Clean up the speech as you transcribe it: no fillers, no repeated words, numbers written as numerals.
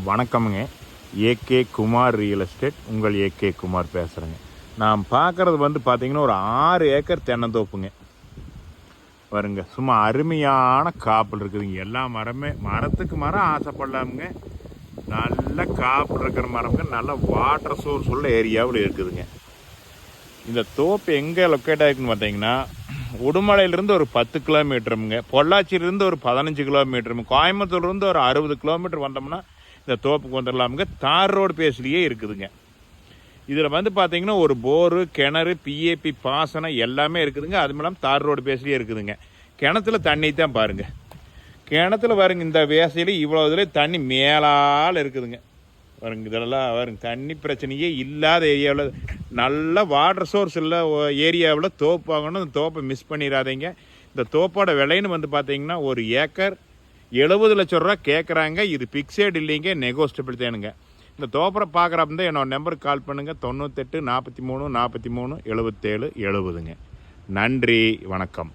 வணக்கமுங்க. AK Kumar real estate, உங்கள் AK Kumar பேசுகிறேங்க. நான் பார்க்குறது பார்த்தீங்கன்னா ஒரு 6 ஏக்கர் தென்னந்தோப்புங்க வருங்க. சும்மா அருமையான காப்பில் இருக்குதுங்க. எல்லா மரத்துக்கு மரம் ஆசைப்படலாமுங்க. நல்ல காப்பில் இருக்கிற மரம்ங்க, நல்ல வாட்டர் சோர்ஸ் உள்ள ஏரியாவில் இருக்குதுங்க. இந்த தோப்பு எங்கே லொக்கேட் ஆகிருக்குன்னு பார்த்தீங்கன்னா, உடுமலையிலேருந்து ஒரு 10 கிலோமீட்டருங்க, பொள்ளாச்சியிலேருந்து ஒரு 15 கிலோமீட்டருங்க, கோயம்புத்தூர்லேருந்து ஒரு 60 கிலோமீட்டர் வந்தோம்னா இந்த தோப்புக்கு வந்துடலாமுங்க. தார் ரோடு பேஸ்லேயே இருக்குதுங்க. இதில் பார்த்தீங்கன்னா ஒரு போரு, கிணறு, பிஏபி பாசனம் எல்லாமே இருக்குதுங்க. அது மூலம் தார் ரோடு பேஸ்லேயே இருக்குதுங்க. கிணத்துல தண்ணி தான் பாருங்கள். கிணத்துல வருங்க இந்த வேசையில் இவ்வளோ இதில் தண்ணி மேலால் இருக்குதுங்க. வருங்க இதெல்லாம் வருங்க, தண்ணி பிரச்சனையே இல்லாத ஏரியாவில், நல்ல வாட்டர் சோர்ஸ் இல்லை ஏரியாவில் தோப்பு வாங்கணும். இந்த தோப்பை மிஸ் பண்ணிடாதீங்க. இந்த தோப்போட விலைன்னு பார்த்தீங்கன்னா ஒரு ஏக்கர் 70 லட்சம் ரூபா கேட்குறாங்க. இது பிக்சேட் இல்லைங்க, நெகோஸ்டபிள் தேனுங்க. இந்த தோப்பரை பார்க்குறப்ப தான் என்னோட நம்பருக்கு கால் பண்ணுங்கள். 98 43 43 77 70ங்க. நன்றி, வணக்கம்.